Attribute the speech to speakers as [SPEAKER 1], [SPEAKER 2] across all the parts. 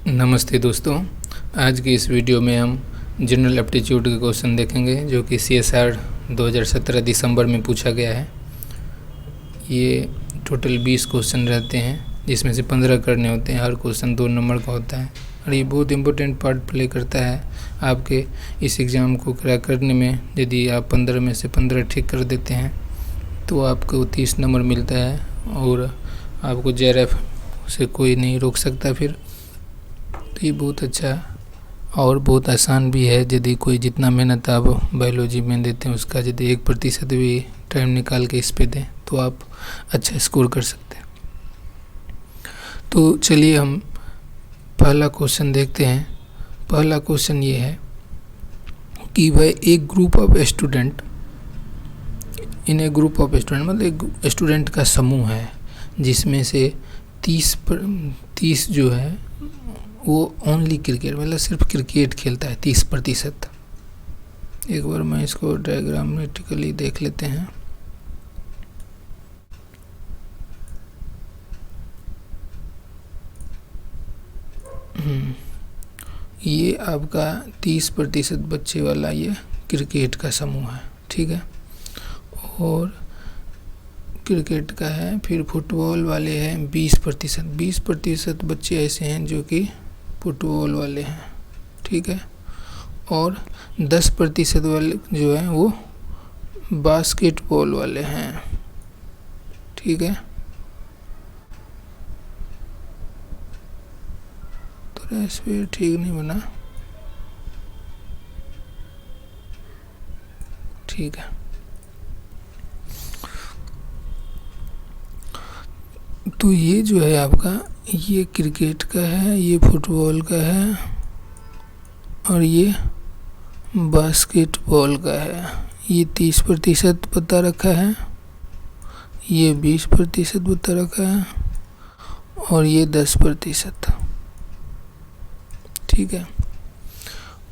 [SPEAKER 1] नमस्ते दोस्तों, आज की इस वीडियो में हम जनरल एप्टीट्यूड के क्वेश्चन देखेंगे जो कि CSR 2017 दिसंबर में पूछा गया है। ये टोटल 20 क्वेश्चन रहते हैं जिसमें से 15 करने होते हैं। हर क्वेश्चन 2 नंबर का होता है और ये बहुत इम्पोर्टेंट पार्ट प्ले करता है आपके इस एग्ज़ाम को क्रैक करने में। यदि आप 15 में से 15 ठीक कर देते हैं तो आपको 30 नंबर मिलता है और आपको JRF से कोई नहीं रोक सकता फिर। तो ये बहुत अच्छा और बहुत आसान भी है। यदि कोई जितना मेहनत आप बायोलॉजी में देते हैं उसका यदि 1% भी टाइम निकाल के इस पे दें तो आप अच्छा स्कोर कर सकते हैं। तो चलिए हम पहला क्वेश्चन देखते हैं। पहला क्वेश्चन ये है कि वह एक ग्रुप ऑफ स्टूडेंट मतलब एक स्टूडेंट का समूह है जिसमें से 30 जो है वो ओनली क्रिकेट मतलब सिर्फ क्रिकेट खेलता है 30%। एक बार मैं इसको डायग्रामेटिकली देख लेते हैं। ये आपका 30% बच्चे वाला ये क्रिकेट का समूह है, ठीक है। और क्रिकेट का है। फिर फुटबॉल वाले हैं 20% बच्चे ऐसे हैं जो कि फुटबॉल वाले हैं, ठीक है। और 10% वाले जो हैं वो बास्केटबॉल वाले हैं, ठीक है। तो इस पे ठीक नहीं बना, ठीक है। तो ये जो है आपका ये क्रिकेट का है, ये फुटबॉल का है और ये बास्केटबॉल का है। ये 30% बता रखा है, ये 20% बता रखा है और ये 10%, ठीक है।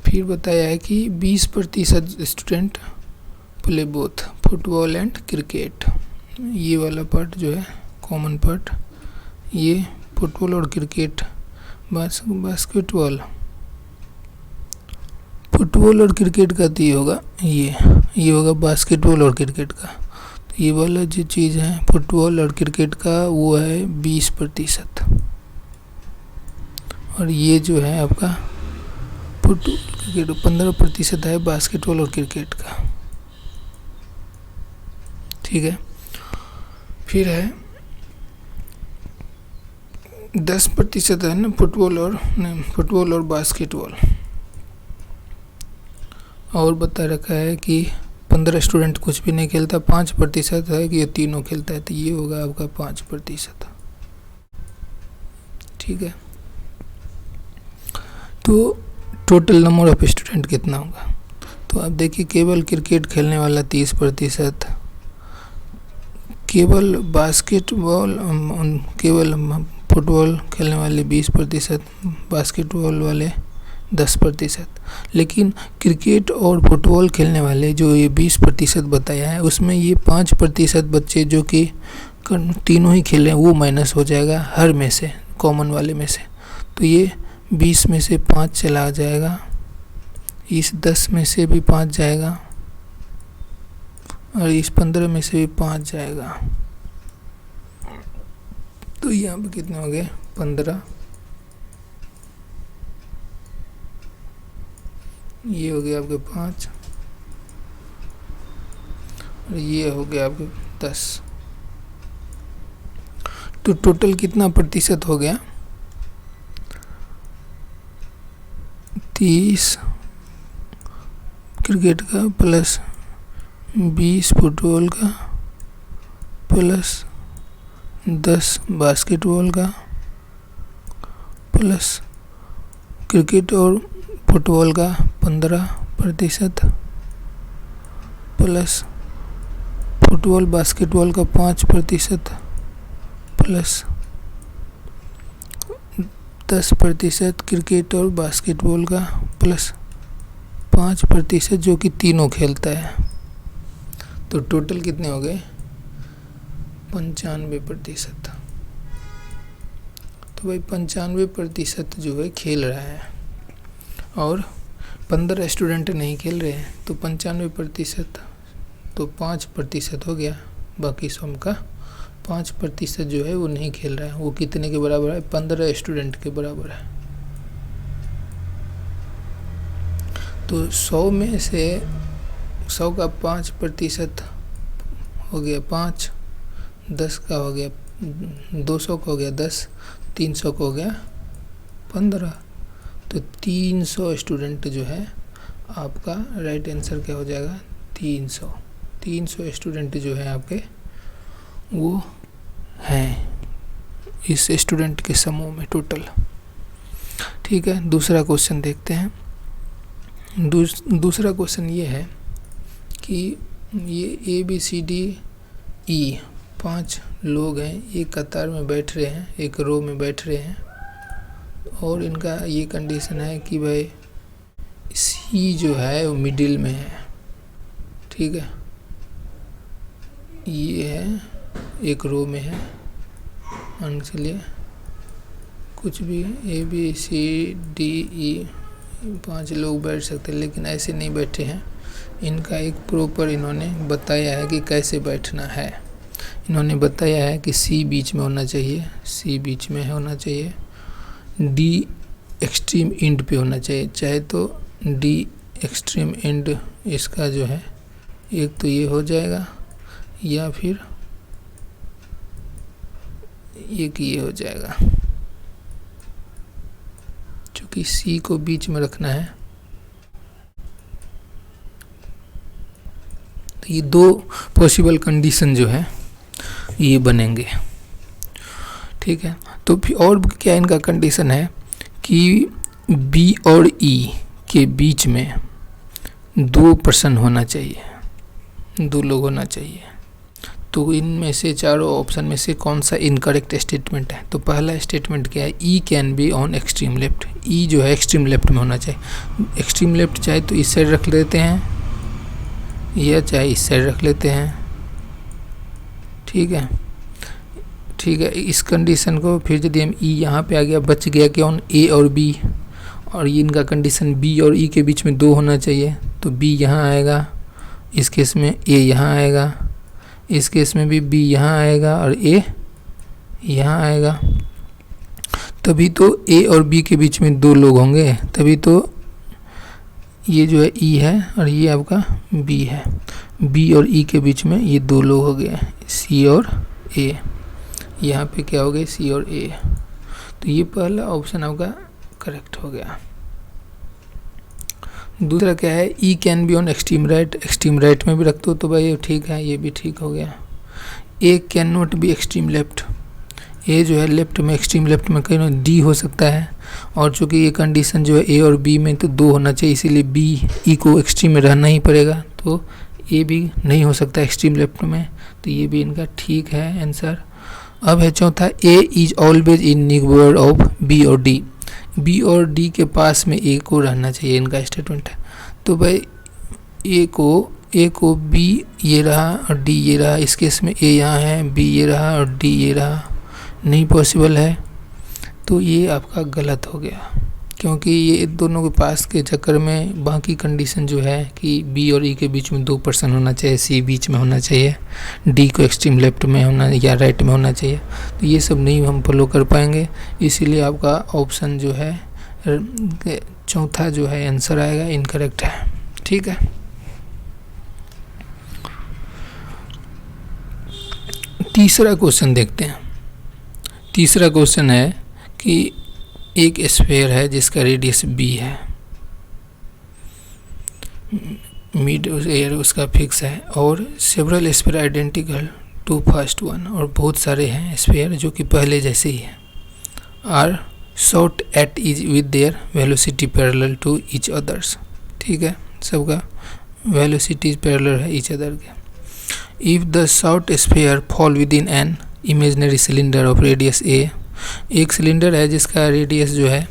[SPEAKER 1] फिर बताया है कि 20% student play both football and cricket. ये वाला पार्ट जो है कॉमन पार्ट, ये फुटबॉल और क्रिकेट। बास्केटबॉल फुटबॉल और क्रिकेट का तो ये होगा, ये होगा बास्केटबॉल और क्रिकेट का। तो ये वाला जो चीज़ है फुटबॉल और क्रिकेट का वो है 20% और ये जो है आपका फुटबॉल क्रिकेट 15% है बास्केटबॉल और क्रिकेट का, ठीक है। फिर है 10% है ना फुटबॉल और बास्केटबॉल। और बता रखा है कि 15 स्टूडेंट कुछ भी नहीं खेलता, 5% है कि ये तीनों खेलता है। तो ये होगा आपका 5%, ठीक है। तो टोटल नंबर ऑफ स्टूडेंट कितना होगा? तो आप देखिए केवल क्रिकेट खेलने वाला 30%, केवल फुटबॉल खेलने वाले 20%, बास्केटबॉल वाले 10%। लेकिन क्रिकेट और फुटबॉल खेलने वाले जो ये 20% बताया है उसमें ये 5% बच्चे जो कि तीनों ही खेले वो माइनस हो जाएगा हर में से, कॉमन वाले में से। तो ये 20 में से 5 चला जाएगा, इस 10 में से भी 5 जाएगा और इस 15 में से भी 5 जाएगा। तो यहाँ पे कितने हो गए? 15। ये हो गया आपके 5 और ये हो गया आपके 10। तो टोटल कितना प्रतिशत हो गया? 30 क्रिकेट का प्लस 20 फुटबॉल का प्लस 10 बास्केटबॉल का प्लस क्रिकेट और फुटबॉल का 15% प्लस फुटबॉल बास्केटबॉल का 5% प्लस 10% क्रिकेट और बास्केटबॉल का प्लस 5% जो कि तीनों खेलता है। तो टोटल कितने हो गए? 95%। तो भाई 95% जो है खेल रहा है और 15 स्टूडेंट नहीं खेल रहे हैं, तो 95% तो 5% हो गया। बाकी सम का 5% जो है वो नहीं खेल रहा है। वो कितने के बराबर है? 15 स्टूडेंट के बराबर है। तो 100 में से 100 का 5% हो गया 5, 10 का हो गया 200 का हो गया 10, 300 का हो गया 15। तो 300 स्टूडेंट जो है आपका राइट आंसर क्या हो जाएगा? 300 स्टूडेंट जो है आपके वो हैं इस स्टूडेंट के समूह में टोटल। ठीक है, दूसरा क्वेश्चन देखते हैं। दूसरा क्वेश्चन ये है कि ये ABCDE 5 लोग हैं, एक कतार में बैठ रहे हैं, एक रो में बैठ रहे हैं, और इनका ये कंडीशन है कि भाई C जो है वो मिडिल में है। ठीक है, ये है एक रो में है, मान के चलिए कुछ भी ABCDE 5 लोग बैठ सकते हैं, लेकिन ऐसे नहीं बैठे हैं। इनका एक प्रॉपर इन्होंने बताया है कि कैसे बैठना है। इन्होंने बताया है कि C बीच में होना चाहिए, C बीच में होना चाहिए, D एक्सट्रीम एंड पे होना चाहिए, चाहे तो D एक्सट्रीम एंड इसका जो है एक तो ये हो जाएगा, या फिर एक ये हो जाएगा। चूँकि C को बीच में रखना है, तो ये 2 पॉसिबल कंडीशन जो है ये बनेंगे। ठीक है, तो फिर और क्या इनका कंडीशन है कि B और E के बीच में 2 पर्सन होना चाहिए, 2 लोग होना चाहिए। तो इनमें से चारों ऑप्शन में से कौन सा इनकरेक्ट स्टेटमेंट है? तो पहला स्टेटमेंट क्या है? E can be on extreme left. E जो है एक्सट्रीम लेफ्ट में होना चाहिए। एक्सट्रीम लेफ्ट चाहे तो इस साइड रख लेते हैं, या चाहे इस साइड रख लेते हैं। ठीक है, ठीक है, इस कंडीशन को फिर यदि हम E यहाँ पे आ गया, बच गया कि ऑन A और B, और ये इनका कंडीशन B और E के बीच में 2 होना चाहिए, तो B यहाँ आएगा, इस केस में A यहाँ आएगा, इस केस में भी B यहाँ आएगा और A यहाँ आएगा। तभी तो A और B के बीच में 2 लोग होंगे, तभी तो ये जो है E है और ये आपका B है। B और E के बीच में ये 2 लोग हो गए, C और A। यहाँ पे क्या हो गए? C और A। तो ये पहला ऑप्शन आपका करेक्ट हो गया। दूसरा क्या है? E can be on extreme right. Extreme right में भी रख दो तो भाई ठीक है, ये भी ठीक हो गया। A can not be extreme left. A जो है लेफ्ट में, एक्सट्रीम लेफ्ट में कहीं D हो सकता है, और चूँकि ये कंडीशन जो है A और B में तो 2 होना चाहिए, इसीलिए B E को एक्सट्रीम में रहना ही पड़ेगा, तो A भी नहीं हो सकता एक्सट्रीम लेफ्ट में, तो ये भी इनका ठीक है आंसर। अब है चौथा, A is always in neighbourhood of B और D। B और D के पास में A को रहना चाहिए, इनका स्टेटमेंट है। तो भाई A को B ये रहा और D ये रहा, इस केस में A यहाँ है, B ये रहा और D ये रहा, नहीं पॉसिबल है, तो ये आपका गलत हो गया, क्योंकि ये दोनों के पास के चक्कर में बाकी कंडीशन जो है कि B और E के बीच में 2 पर्सन होना चाहिए, C बीच में होना चाहिए, D को एक्सट्रीम लेफ्ट में होना या राइट में होना चाहिए, तो ये सब नहीं हम फॉलो कर पाएंगे। इसीलिए आपका ऑप्शन जो है चौथा जो है आंसर आएगा इनकरेक्ट है। ठीक है, तीसरा क्वेश्चन देखते हैं। तीसरा क्वेश्चन है कि एक स्फीयर है जिसका रेडियस B है, मिड एयर उसका फिक्स है, और several sphere identical to first one, और बहुत सारे हैं स्फीयर जो कि पहले जैसे ही हैं, are shot at is with their velocity parallel to each others. ठीक है, सबका वेलोसिटी पैरेलल है ईच अदर के। If the shot sphere fall with in an imaginary cylinder of radius A, एक सिलेंडर है जिसका रेडियस जो है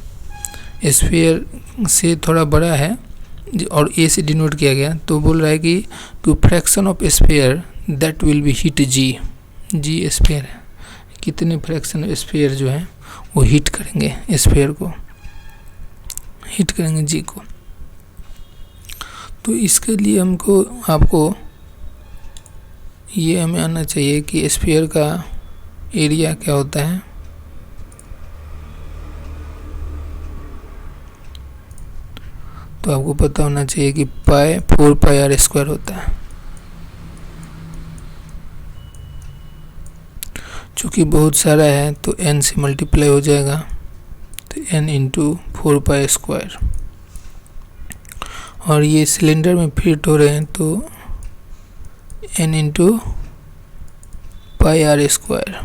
[SPEAKER 1] स्फीयर से थोड़ा बड़ा है और A से डिनोट किया गया, तो बोल रहा है कि to fraction of sphere that will be hit G sphere है, कितने फ्रैक्शन स्फीयर जो है वो हीट करेंगे, स्फीयर को हीट करेंगे जी को। तो इसके लिए आपको ये हमें आना चाहिए कि स्फीयर का एरिया क्या होता है। तो आपको पता होना चाहिए कि पाई 4 पाई आर स्क्वायर होता है। चूँकि बहुत सारा है तो n से मल्टीप्लाई हो जाएगा, तो n इंटू 4 पाई स्क्वायर। और ये सिलेंडर में फिट हो रहे हैं तो n into pi r square.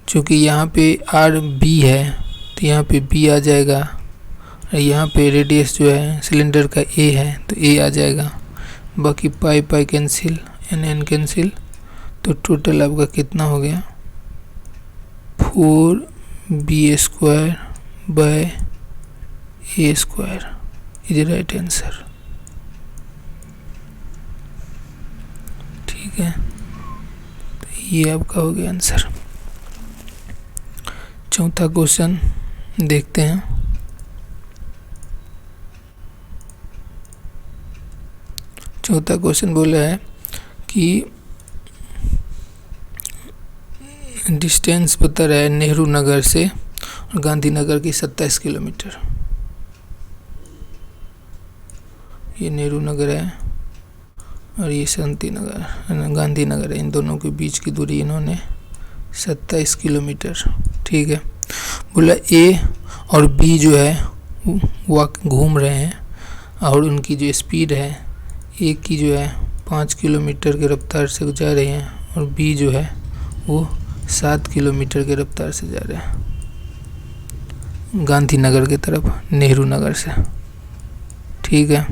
[SPEAKER 1] चूँकि यहाँ पे आर बी है तो यहाँ पे बी आ जाएगा, और यहाँ पे रेडियस जो है सिलेंडर का ए है तो ए आ जाएगा। बाकी pi pi cancel, n n cancel, तो टोटल आपका कितना हो गया 4b square by a square is right answer. ठीक है, तो ये आपका हो गया आंसर। चौथा क्वेश्चन देखते हैं। चौथा क्वेश्चन बोला है कि डिस्टेंस बता रहा है नेहरू नगर से और गांधीनगर की 27 किलोमीटर। ये नेहरू नगर है और ये शांति नगर गांधीनगर है। इन दोनों के बीच की दूरी इन्होंने 27 किलोमीटर। ठीक है, बोला ए और बी जो है वो घूम रहे हैं और उनकी जो स्पीड है ए की जो है 5 किलोमीटर की रफ्तार से जा रहे हैं और बी जो है वो 7 किलोमीटर की रफ्तार से जा रहे हैं गांधीनगर की तरफ नेहरू नगर से। ठीक है,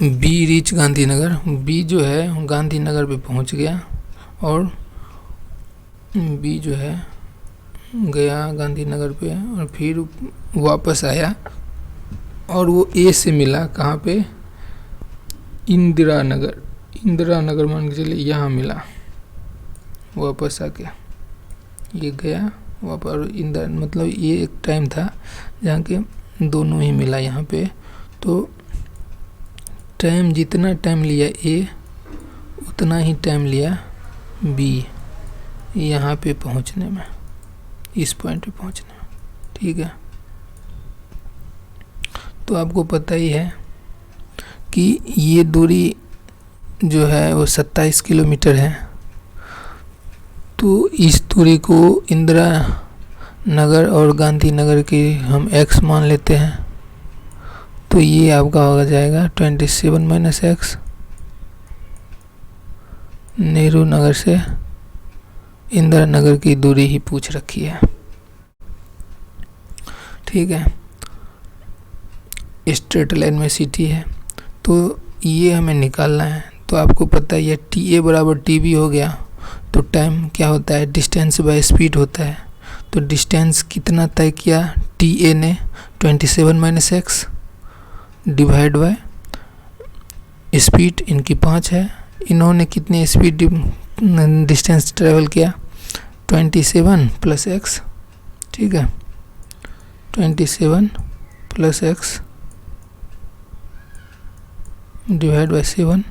[SPEAKER 1] बी रीच गांधीनगर, बी जो है गांधीनगर पे पहुंच गया और बी जो है गया गांधीनगर पे और फिर वापस आया और वो ए से मिला कहाँ पे, इंदिरा नगर मान के चलिए यहाँ मिला। वापस आके ये गया वापस इंदिरा, मतलब ये एक टाइम था जहाँ के दोनों ही मिला यहाँ पे। तो टाइम जितना टाइम लिया ए उतना ही टाइम लिया बी यहाँ पे पहुँचने में, इस पॉइंट पे पहुँचने में। ठीक है, तो आपको पता ही है कि ये दूरी जो है वो 27 किलोमीटर है। तो इस दूरी को इंदिरा नगर और गांधीनगर की हम x मान लेते हैं। तो ये आपका हो जाएगा 27 माइनस एक्स। नेहरू नगर से इंदिरा नगर की दूरी ही पूछ रखी है। ठीक है, स्ट्रेट लाइन में सिटी है तो ये हमें निकालना है। तो आपको पता है ये टी ए बराबर टी बी हो गया। तो टाइम क्या होता है, डिस्टेंस बाय स्पीड होता है। तो डिस्टेंस कितना तय किया टी ए ने, 27 minus x divide by speed इनकी 5 है। इन्होंने कितनी स्पीड डिस्टेंस ट्रेवल किया, 27 प्लस एक्स। ठीक है, 27 प्लस एक्स डिवाइड बाय 7।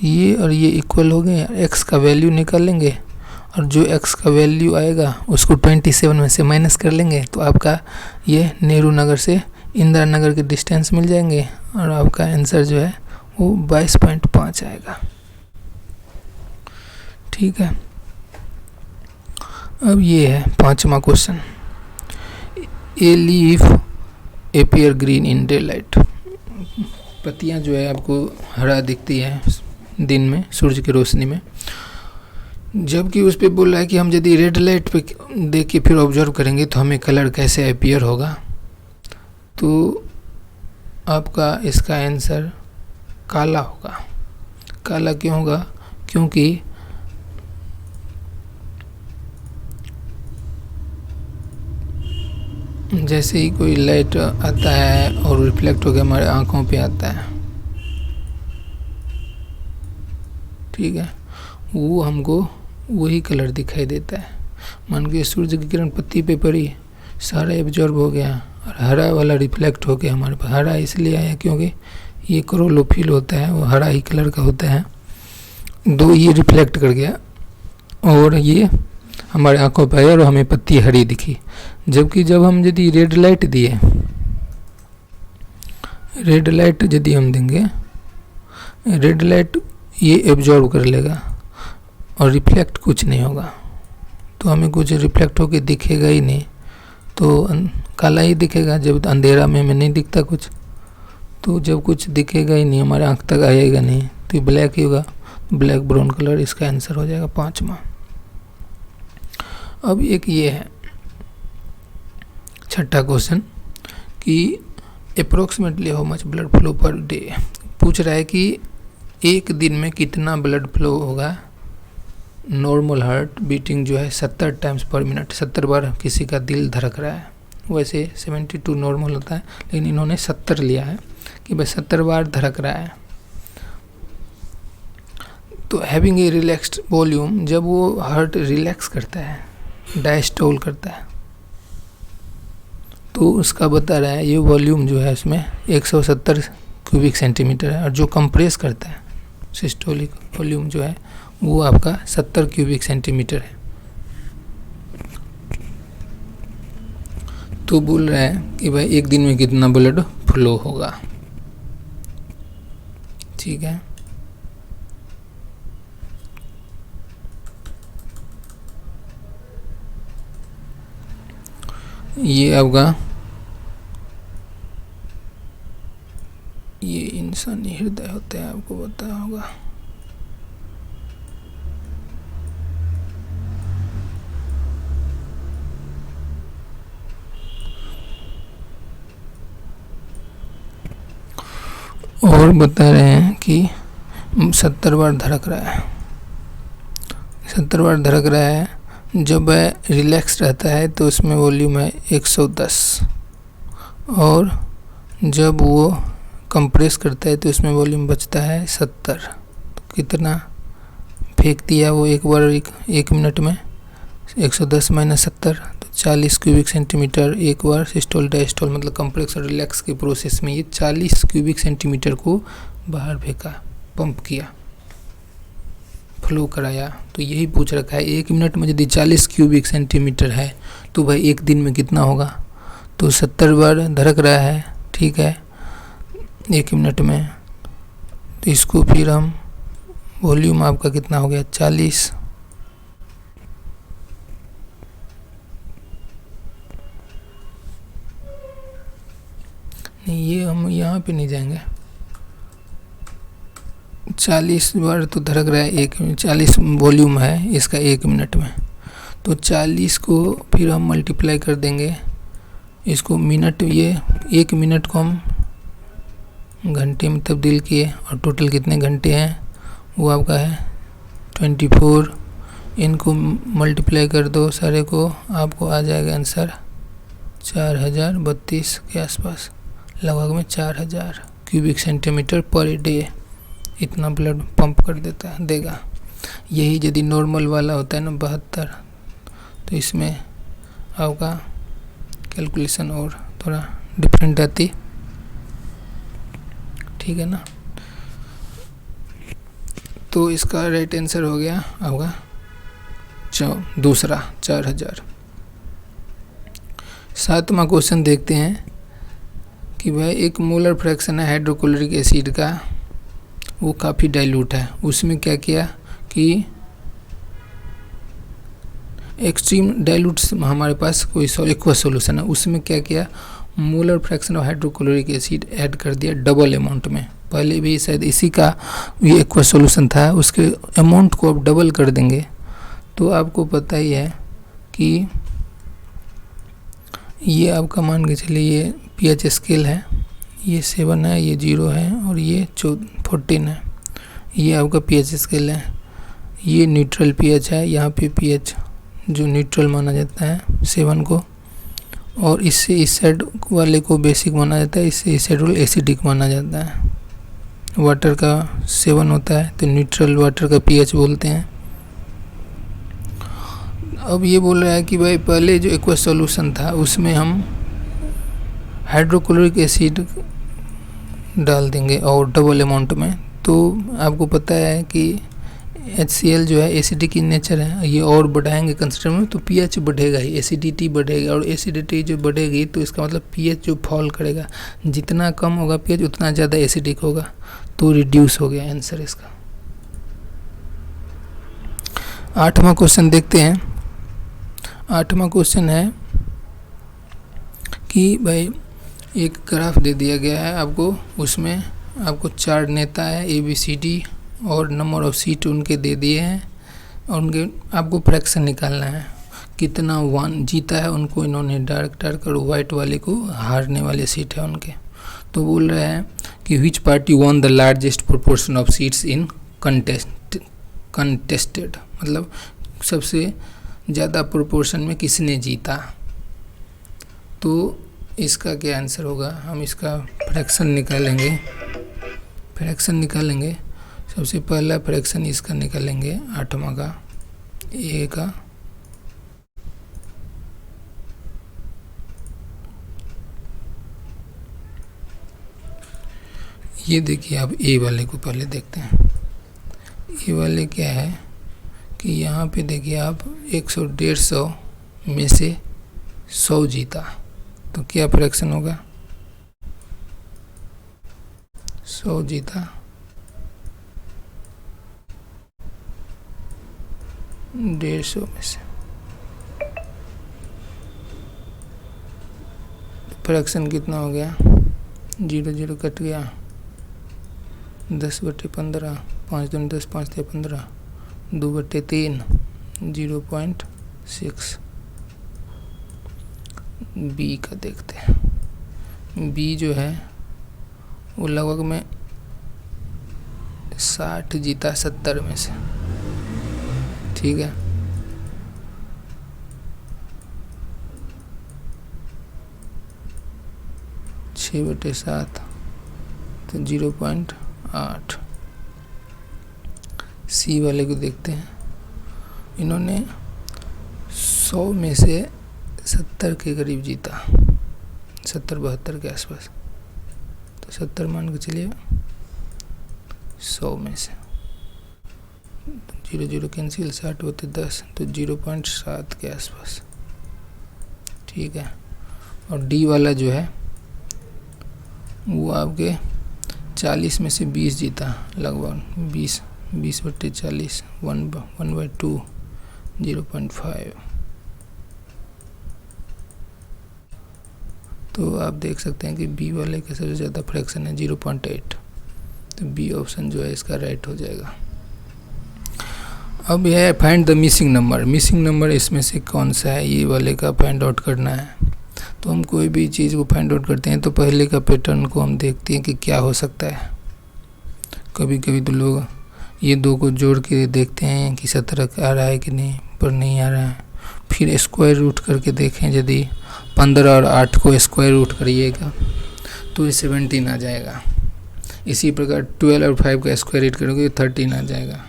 [SPEAKER 1] ये और ये इक्वल हो गए। एक्स का वैल्यू निकाल लेंगे और जो एक्स का वैल्यू आएगा उसको 27 में से माइनस कर लेंगे। तो आपका ये नेहरू नगर से इंदिरा नगर के डिस्टेंस मिल जाएंगे और आपका आंसर जो है वो 22.5 आएगा। ठीक है, अब ये है 5वां question. A leaf appear green in daylight. पत्तियाँ जो है आपको हरा दिखती है दिन में सूरज की रोशनी में, जबकि उस पर बोल रहा है कि हम यदि रेड लाइट पे देख के फिर ऑब्जर्व करेंगे तो हमें कलर कैसे अपीयर होगा। तो आपका इसका आंसर काला होगा। काला क्यों होगा, क्योंकि जैसे ही कोई लाइट आता है और रिफ्लेक्ट होकर हमारे आँखों पे आता है, ठीक है, वो हमको वही कलर दिखाई देता है। मान के सूरज की किरण पत्ती पे पड़ी, सारा एब्जॉर्ब हो गया और हरा वाला रिफ्लेक्ट हो गया हमारे पास। हरा इसलिए आया क्योंकि ये क्लोरोफिल होता है, वो हरा ही कलर का होता है। दो ये रिफ्लेक्ट कर गया और ये हमारे आंखों पर आया और हमें पत्ती हरी दिखी। जबकि जब हम यदि रेड लाइट दिए, रेड लाइट यदि हम देंगे, रेड लाइट ये एब्जॉर्ब कर लेगा और रिफ्लेक्ट कुछ नहीं होगा, तो हमें कुछ रिफ्लेक्ट होके दिखेगा ही नहीं, तो काला ही दिखेगा। जब अंधेरा में हमें नहीं दिखता कुछ, तो जब कुछ दिखेगा ही नहीं, हमारे आँख तक आएगा नहीं, तो ये ब्लैक ही होगा। ब्लैक ब्राउन कलर इसका आंसर हो जाएगा 5वां। अब एक ये है 6ठा क्वेश्चन कि approximately how much blood flow per day. पूछ रहा है कि एक दिन में कितना ब्लड फ्लो होगा। नॉर्मल हार्ट बीटिंग जो है 70 टाइम्स पर मिनट, 70 बार किसी का दिल धड़क रहा है। वैसे 72 नॉर्मल होता है, लेकिन इन्होंने 70 लिया है कि भाई 70 बार धड़क रहा है। तो हैविंग ए रिलैक्स्ड वॉल्यूम, जब वो हार्ट रिलैक्स करता है, डायस्टोल करता है, तो उसका बता रहा है ये वॉल्यूम जो है उसमें 170 क्यूबिक सेंटीमीटर है। और जो कंप्रेस करता है सिस्टोलिक वॉल्यूम जो है वो आपका 70 क्यूबिक सेंटीमीटर है। तो बोल रहा है कि भाई एक दिन में कितना ब्लड फ्लो होगा। ठीक है, ये आपका ये इंसानी हृदय होता है, आपको पता होगा। और बता रहे हैं कि 70 बार धड़क रहा है, 70 बार धड़क रहा है। जब रिलैक्स रहता है तो उसमें वॉल्यूम है 110, और जब वो कंप्रेस करता है तो इसमें वॉल्यूम बचता है 70। तो कितना फेंक दिया वो एक बार, एक मिनट में 110 माइनस 70, तो 40 क्यूबिक सेंटीमीटर एक बार सिस्टोल डायस्टोल, मतलब कंप्रेस और रिलैक्स के प्रोसेस में ये 40 क्यूबिक सेंटीमीटर को बाहर फेंका, पंप किया, फ्लो कराया। तो यही पूछ रखा है एक मिनट में यदि 40 क्यूबिक सेंटीमीटर है तो भाई एक दिन में कितना होगा। तो 70 बार धड़क रहा है, ठीक है, एक मिनट में। तो इसको फिर हम वॉल्यूम आपका कितना हो गया 40, नहीं ये हम यहाँ पे नहीं जाएंगे। 40 बार तो धड़क रहा है, 40 वॉल्यूम है इसका एक मिनट में, तो 40 को फिर हम मल्टीप्लाई कर देंगे इसको मिनट, ये एक मिनट को हम घंटे में तब्दील किए, और टोटल कितने घंटे हैं वो आपका है 24। इनको मल्टीप्लाई कर दो सारे को, आपको आ जाएगा आंसर 4032 के आसपास, लगभग में 4000 क्यूबिक सेंटीमीटर पर डे इतना ब्लड पंप कर देगा। यही यदि नॉर्मल वाला होता है ना 72, तो इसमें आपका कैलकुलेशन और थोड़ा डिफरेंट आती, ठीक है ना। तो इसका राइट आंसर हो गया आपका दूसरा 4000। 7वां क्वेश्चन देखते हैं कि भाई एक मोलर फ्रैक्शन है हाइड्रोक्लोरिक एसिड का, वो काफ़ी डाइल्यूट है। उसमें क्या किया कि एक्सट्रीम डाइल्यूट हमारे पास कोई एक्वा सॉल्यूशन है, उसमें क्या किया molar fraction of hydrochloric acid add कर दिया डबल अमाउंट में। पहले भी शायद इसी का ये एक्वा सॉल्यूशन था, उसके अमाउंट को अब डबल कर देंगे। तो आपको पता ही है कि ये आपका मान के चलिए ये पीएच स्केल है, ये 7 है, ये 0 है और ये 14 है। ये आपका पीएच स्केल है, ये न्यूट्रल पीएच है, यहाँ पे पीएच जो न्यूट्रल माना जाता है 7 को, और इससे इस साइड वाले को बेसिक माना जाता है, इससे इस साइड वाले एसिडिक माना जाता है। वाटर का 7 होता है तो न्यूट्रल वाटर का पीएच बोलते हैं। अब ये बोल रहा है कि भाई पहले जो एक्वस सॉल्यूशन था उसमें हम हाइड्रोक्लोरिक एसिड डाल देंगे और डबल अमाउंट में। तो आपको पता है कि HCl जो है एसिडिक इन नेचर है, ये और बढ़ाएंगे कंसिडर में तो pH बढ़ेगा ही, एसिडिटी बढ़ेगा, और एसिडिटी जो बढ़ेगी तो इसका मतलब pH जो फॉल करेगा, जितना कम होगा pH उतना ज़्यादा एसिडिक होगा, तो रिड्यूस हो गया आंसर इसका। 8वां क्वेश्चन देखते हैं। 8वां क्वेश्चन है कि भाई एक ग्राफ दे दिया गया है आपको, उसमें आपको 4 नेता है ABCD और नंबर ऑफ सीट उनके दे दिए हैं, और उनके आपको फ्रैक्शन निकालना है, कितना वन जीता है उनको इन्होंने डार्क और वाइट वाले को हारने वाले सीट है उनके। तो बोल रहे हैं कि विच party won the largest proportion of seats in contested, मतलब सबसे ज़्यादा प्रोपोर्शन में किसने जीता। तो इसका क्या आंसर होगा, हम इसका फ्रैक्शन निकालेंगे। सबसे पहला फ्रैक्शन इसका निकालेंगे 8वां का ए का, ये देखिए आप ए वाले को पहले देखते हैं। ए वाले क्या है कि यहाँ पे देखिए आप 100-150 में से 100 जीता, तो क्या फ्रैक्शन होगा, 100 जीता 150 में से, फ्रैक्शन कितना हो गया, 0 कट गया, 10/15, 5 दूनी 10, 5 3 15, 2/3, 0.6। बी का देखते हैं। बी जो है वो लगभग में 60 जीता 70 में से, ठीक है। छः बटे 7 तो 0.8। सी वाले को देखते हैं, इन्होंने 100 में से 70 के करीब जीता, 70-72 के आसपास, तो 70 मान के चलिए 100 में से 0 कैंसिल, 60/10 तो 0.7 के आसपास, ठीक है। और डी वाला जो है वो आपके 40 में से 20 जीता, लगभग 20/40, 1/2, 0.5। तो आप देख सकते हैं कि बी वाले का सबसे ज़्यादा फ्रैक्शन है 0.8, तो बी ऑप्शन जो है इसका राइट हो जाएगा। अब यह है find the missing number. Missing number इसमें से कौन सा है, ये वाले का फाइंड आउट करना है। तो हम कोई भी चीज़ को फाइंड आउट करते हैं तो पहले का पैटर्न को हम देखते हैं कि क्या हो सकता है। कभी कभी तो लोग ये दो को जोड़ के देखते हैं कि 17 आ रहा है कि नहीं, पर नहीं आ रहा है। फिर स्क्वायर रूट करके देखें, यदि 15 और 8 को स्क्वायर रूट करिएगा तो ये 17 आ जाएगा। इसी प्रकार 12 और 5 का स्क्वायर रूट करोगे तो 13 आ जाएगा।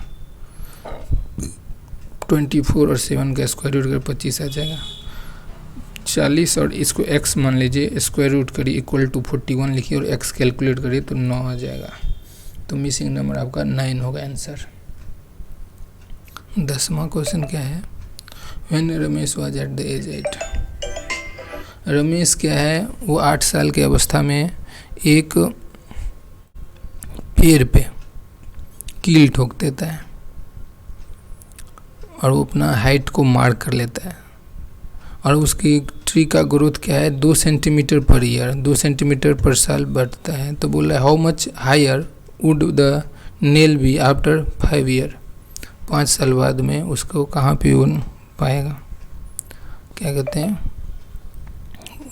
[SPEAKER 1] 24 और 7 का स्क्वायर रूट कर 25 आ जाएगा। 40 और इसको x मान लीजिए, स्क्वायर रूट करिए इक्वल टू 41 लिखिए और x कैलकुलेट करिए तो 9 आ जाएगा। तो मिसिंग नंबर आपका 9 होगा आंसर। 10वां क्वेश्चन क्या है, when Ramesh was at the age 8। Ramesh क्या है, वो 8 साल की अवस्था में एक पेड़ पे कील ठोक देता है और वो अपना हाइट को मार्क कर लेता है, और उसकी ट्री का ग्रोथ क्या है 2 सेंटीमीटर पर ईयर, 2 सेंटीमीटर पर साल बढ़ता है। तो बोला how much higher would the nail be after 5 year, 5 साल बाद में उसको कहाँ पे पाएगा, क्या कहते हैं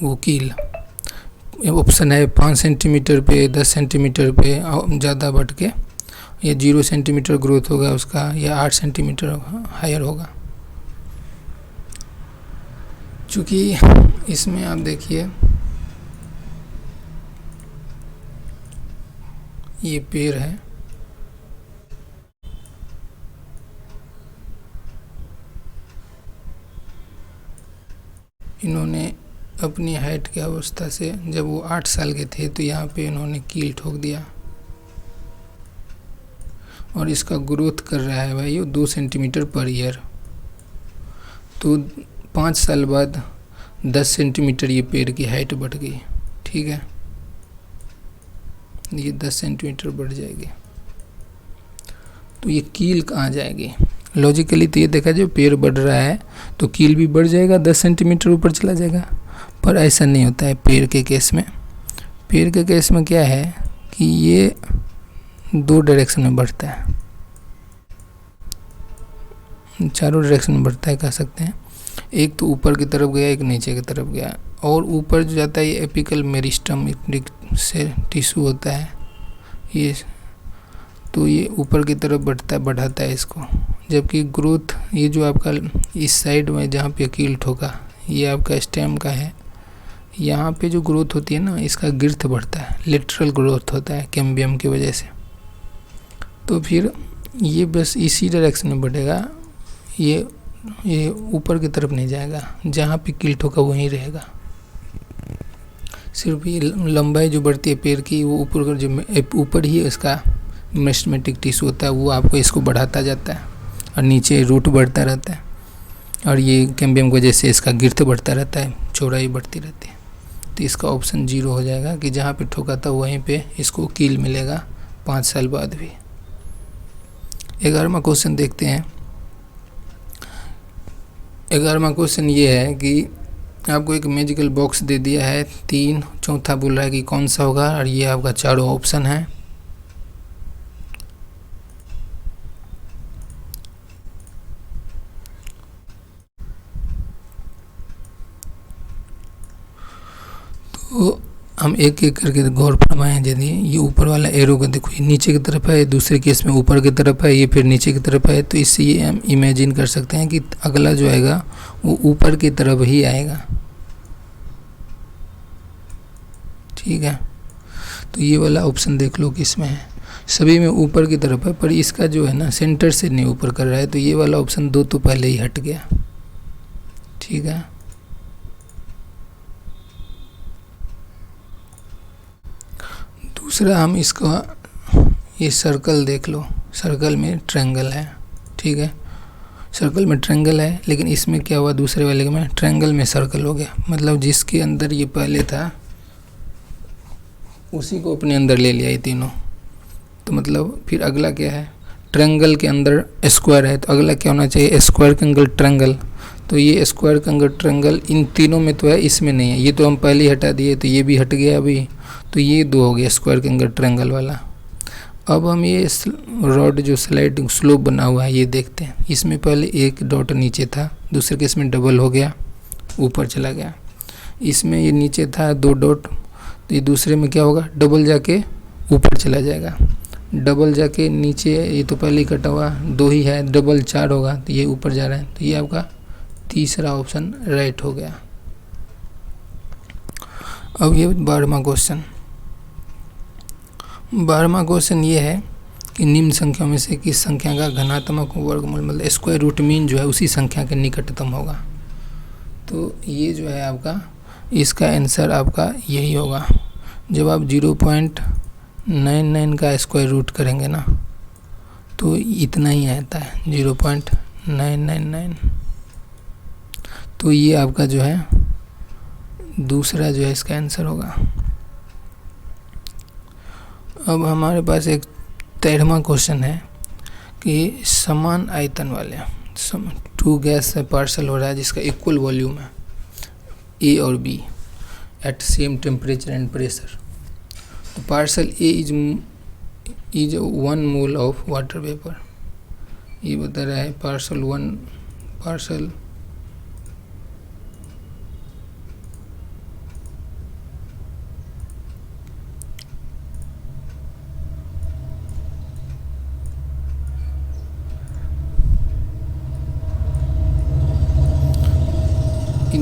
[SPEAKER 1] वो कील। ऑप्शन है 5 सेंटीमीटर पे, 10 सेंटीमीटर पे ज़्यादा बढ़ के, या 0 सेंटीमीटर ग्रोथ होगा उसका, या 8 सेंटीमीटर हायर होगा। चूँकि इसमें आप देखिए ये पेड़ है, इन्होंने अपनी हाइट की अवस्था से जब वो 8 साल के थे तो यहाँ पे इन्होंने कील ठोक दिया और इसका ग्रोथ कर रहा है भाई 2 सेंटीमीटर पर ईयर। तो 5 साल बाद 10 सेंटीमीटर ये पेड़ की हाइट बढ़ गई। ठीक है, ये 10 सेंटीमीटर बढ़ जाएगी तो ये कील कहाँ जाएगी? लॉजिकली तो ये देखा जाए पेड़ बढ़ रहा है तो कील भी बढ़ जाएगा, 10 सेंटीमीटर ऊपर चला जाएगा, पर ऐसा नहीं होता है पेड़ के केस में। पेड़ के केस में क्या है कि ये 2 डायरेक्शन में बढ़ता है, चारों डायरेक्शन में बढ़ता है कह सकते हैं। एक तो ऊपर की तरफ गया, एक नीचे की तरफ गया, और ऊपर जो जाता है ये एपिकल मेरिस्टम से टिश्यू होता है ये, तो ये ऊपर की तरफ बढ़ाता है इसको। जबकि ग्रोथ ये जो आपका इस साइड में जहाँ पे कील ठोका ये आपका स्टेम का है, यहाँ पे जो ग्रोथ होती है ना इसका गिर्थ बढ़ता है, लेटरल ग्रोथ होता है कैम्बियम की वजह से। तो फिर ये बस इसी डायरेक्शन में बढ़ेगा, ये ऊपर की तरफ नहीं जाएगा, जहाँ पे कील ठोका वहीं रहेगा। सिर्फ ये लंबाई जो बढ़ती है पेड़ की वो ऊपर ही इसका मेरिस्टेमेटिक टिश्यू होता है, वो आपको इसको बढ़ाता जाता है और नीचे रूट बढ़ता रहता है, और ये कैम्बियम की वजह से इसका गिर्थ बढ़ता रहता है, चौड़ाई बढ़ती रहती है। तो इसका ऑप्शन 0 हो जाएगा कि जहाँ पे ठोका था वहीं पे इसको कील मिलेगा 5 साल बाद भी। 11वां क्वेश्चन देखते हैं। 11वां क्वेश्चन ये है कि आपको एक मैजिकल बॉक्स दे दिया है 3, चौथा बोल रहा है कि कौन सा होगा, और ये आपका चारों ऑप्शन है। तो हम एक एक करके गौर फरमाएं। यदि ये ऊपर वाला एरो को देखो, ये नीचे की तरफ है, दूसरे केस में ऊपर की तरफ है, ये फिर नीचे की तरफ है, तो इससे ये हम इमेजिन कर सकते हैं कि अगला जो आएगा वो ऊपर की तरफ ही आएगा। ठीक है, तो ये वाला ऑप्शन देख लो किसमें है, सभी में ऊपर की तरफ है, पर इसका जो है ना सेंटर से नहीं ऊपर कर रहा है, तो ये वाला ऑप्शन 2 तो पहले ही हट गया। ठीक है, दूसरा हम इसका ये सर्कल देख लो, सर्कल में ट्रायंगल है। ठीक है, सर्कल में ट्रायंगल है, लेकिन इसमें क्या हुआ, दूसरे वाले में ट्रायंगल में सर्कल हो गया, मतलब जिसके अंदर ये पहले था उसी को अपने अंदर ले लिया ये तीनों। तो मतलब फिर अगला क्या है, ट्रायंगल के अंदर स्क्वायर है, तो अगला क्या होना चाहिए, स्क्वायर का एंगल ट्रायंगल। तो ये स्क्वायर का एंगल ट्रायंगल इन तीनों में तो है, इसमें नहीं है, ये तो हम पहले ही हटा दिए, तो ये भी हट गया अभी, तो ये 2 हो गया स्क्वायर के एंगल ट्रायंगल वाला। अब हम ये रॉड जो स्लाइडिंग स्लोप बना हुआ है ये देखते हैं। इसमें पहले एक डॉट नीचे था, दूसरे केस में डबल हो गया, ऊपर चला गया। इसमें ये नीचे था 2 डॉट, तो ये दूसरे में क्या होगा, डबल जाके ऊपर चला जाएगा, डबल जाके नीचे, ये तो पहले ही कटा हुआ 2 ही है, डबल 4 होगा, तो ये ऊपर जा रहा है, तो ये आपका तीसरा ऑप्शन राइट हो गया। अब ये 12वां क्वेश्चन। 12वां क्वेश्चन ये है कि निम्न संख्याओं में से किस संख्या का घनात्मक वर्गमूल, मतलब स्क्वायर रूट मीन जो है उसी संख्या के निकटतम होगा। तो ये जो है आपका, इसका आंसर आपका यही होगा। जब आप 0.99 का स्क्वायर रूट करेंगे ना तो इतना ही आता है, 0.999। तो ये आपका जो है दूसरा जो है इसका आंसर होगा। अब हमारे पास एक 13वां क्वेश्चन है कि समान आयतन वाले 2 गैस से पार्सल हो रहा है जिसका इक्वल वॉल्यूम है ए और B at same temperature and pressure. तो parcel A is 1 mole of water vapour. ये बता रहा है पार्सल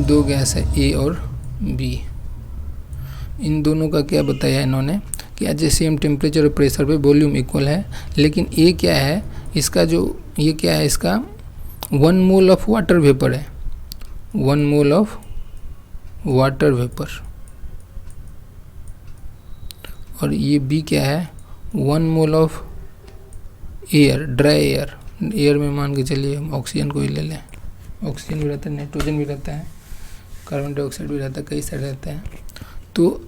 [SPEAKER 1] 2 गैस है ए और बी, इन दोनों का क्या बताया इन्होंने कि एट द सेम टेम्परेचर और प्रेशर पे वॉल्यूम इक्वल है, लेकिन ए क्या है इसका, जो ये क्या है इसका 1 मोल ऑफ वाटर वेपर है, 1 मोल ऑफ वाटर वेपर। और ये बी क्या है, 1 mole of air, dry air. Air में मान के चलिए हम ऑक्सीजन को ही ले लें, ऑक्सीजन भी रहता है, नाइट्रोजन भी रहता है, कार्बन डाइऑक्साइड भी रहता है, कई सारे रहते हैं। तो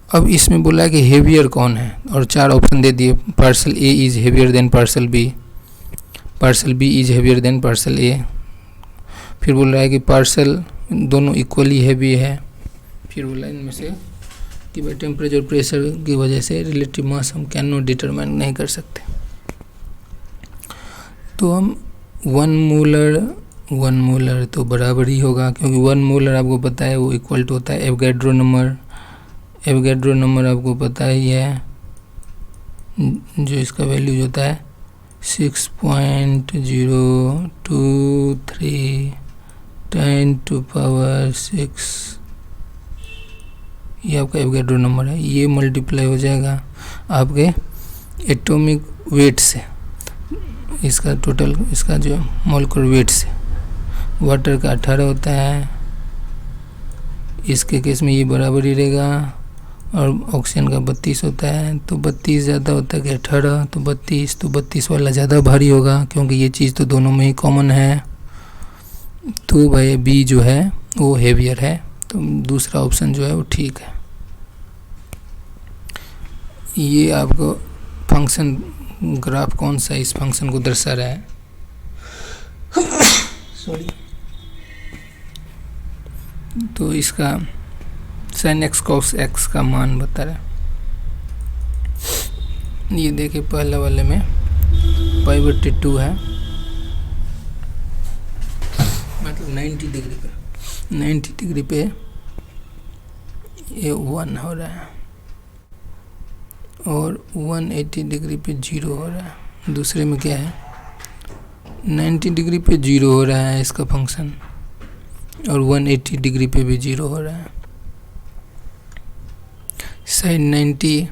[SPEAKER 1] अब इसमें बोला है कि हेवियर कौन है, और 4 ऑप्शन दे दिए। Parcel A is heavier than parcel B, parcel B is heavier than parcel A. फिर बोल रहा है कि पार्सल दोनों इक्वली हैवी है। फिर बोला इनमें से कि भाई टेम्परेचर प्रेशर की वजह से रिलेटिव मास हम कैन नॉट डिटरमाइन नहीं कर सकते। तो हम 1 मोलर तो बराबर ही होगा, क्योंकि 1 मोलर आपको पता है वो इक्वल टू होता है एवोगैड्रो नंबर। एवोगैड्रो नंबर आपको पता ही है, जो इसका वैल्यूज होता है 6.023 10⁻⁶। ये आपका एवोगैड्रो नंबर है। ये मल्टीप्लाई हो जाएगा आपके एटॉमिक वेट से, इसका टोटल, इसका जो मोलिकुलर वेट से। वाटर का 18 होता है, इसके केस में ये बराबर ही रहेगा। और ऑक्सीजन का 32 होता है, तो 32 ज़्यादा होता है कि 18, तो 32 वाला ज़्यादा भारी होगा, क्योंकि ये चीज़ तो दोनों में ही कॉमन है। तो भाई बी जो है वो हेवियर है, तो दूसरा ऑप्शन जो है वो ठीक है। ये आपको फंक्शन ग्राफ कौन सा इस फंक्शन को दर्शा रहा है, सॉरी, तो इसका sin x cos x का मान बता रहा है। ये देखिए पहले वाले में π/2 है, मतलब 90 डिग्री पे, 90 डिग्री पे ये 1 हो रहा है, और 180 डिग्री पे 0 हो रहा है। दूसरे में क्या है, 90 डिग्री पे 0 हो रहा है इसका फंक्शन, और 180 डिग्री पे भी 0 हो रहा है। sin 90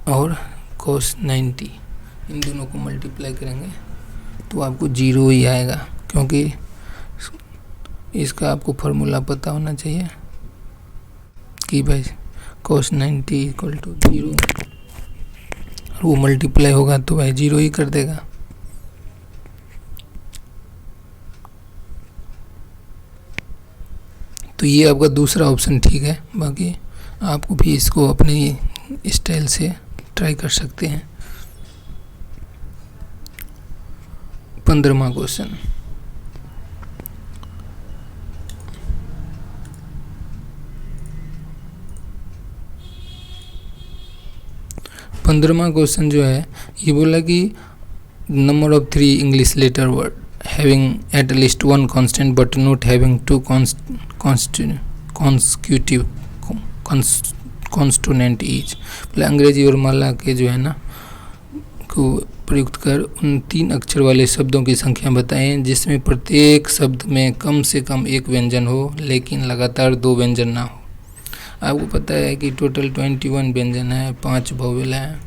[SPEAKER 1] और cos 90, इन दोनों को मल्टीप्लाई करेंगे तो आपको 0 ही आएगा, क्योंकि इसका आपको फार्मूला पता होना चाहिए कि भाई cos 90 = 0, और वो मल्टीप्लाई होगा तो भाई 0 ही कर देगा। तो ये आपका दूसरा ऑप्शन ठीक है। बाकी आपको भी इसको अपनी स्टाइल से ट्राई कर सकते हैं। 15वां क्वेश्चन, जो है ये बोला कि number of 3 English letter word having at least one constant but not having two consecutive consonant each। अंग्रेजी और माला के जो है ना को प्रयुक्त कर उन 3 अक्षर वाले शब्दों की संख्या बताएं जिसमें प्रत्येक शब्द में कम से कम एक व्यंजन हो लेकिन लगातार 2 व्यंजन ना हो। आपको पता है कि टोटल 21 व्यंजन है, 5 वोवेल है,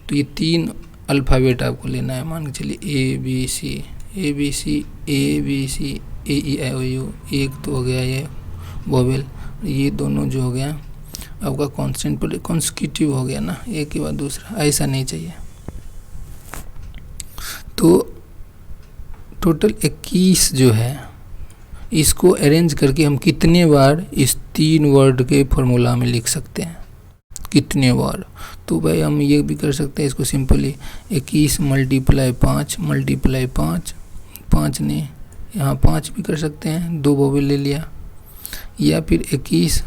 [SPEAKER 1] तो ये 3 अल्फ़ाबेट आपको लेना है। मान के चलिए A B C A E I O you, एक तो हो गया ये वोवेल, ये दोनों जो हो गया आपका कॉन्स्टेंट पर कॉन्स्टिट्यूटिव हो गया ना, एक के बाद दूसरा, ऐसा नहीं चाहिए। तो टोटल 21 जो है इसको अरेंज करके हम कितने बार इस 3 वर्ड के फॉर्मूला में लिख सकते हैं, कितने बार। तो भाई हम ये भी कर सकते हैं इसको सिंपली 21 × 5 5 ने यहाँ 5 भी कर सकते हैं, 2 वोवेल ले लिया, या फिर 21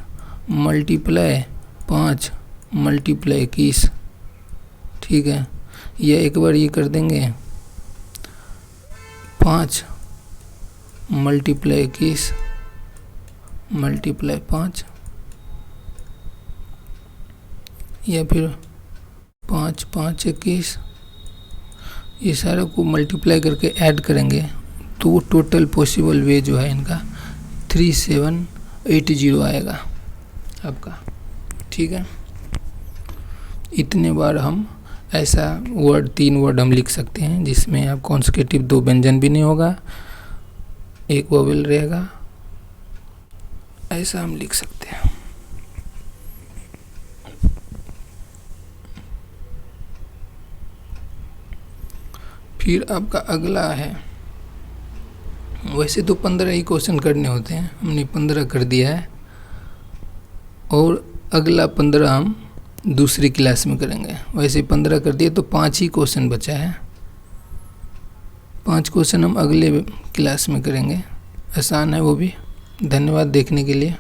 [SPEAKER 1] × 5 × 21, ठीक है। या एक बार ये कर देंगे 5 × 21 × 5, या फिर 5 × 5 = 21। ये सारे को मल्टीप्लाई करके ऐड करेंगे तो टोटल पॉसिबल वे जो है इनका 3780 आएगा आपका, ठीक है। इतने बार हम ऐसा वर्ड 3 वर्ड हम लिख सकते हैं जिसमें आप कॉन्सेक्यूटिव 2 व्यंजन भी नहीं होगा, एक वोवेल रहेगा, ऐसा हम लिख सकते हैं। फिर आपका अगला है, वैसे तो 15 ही क्वेश्चन करने होते हैं, हमने 15 कर दिया है और अगला 15 हम दूसरी क्लास में करेंगे। वैसे 15 कर दिए तो 5 ही क्वेश्चन बचा है, 5 क्वेश्चन हम अगले क्लास में करेंगे। आसान है वो भी। धन्यवाद देखने के लिए।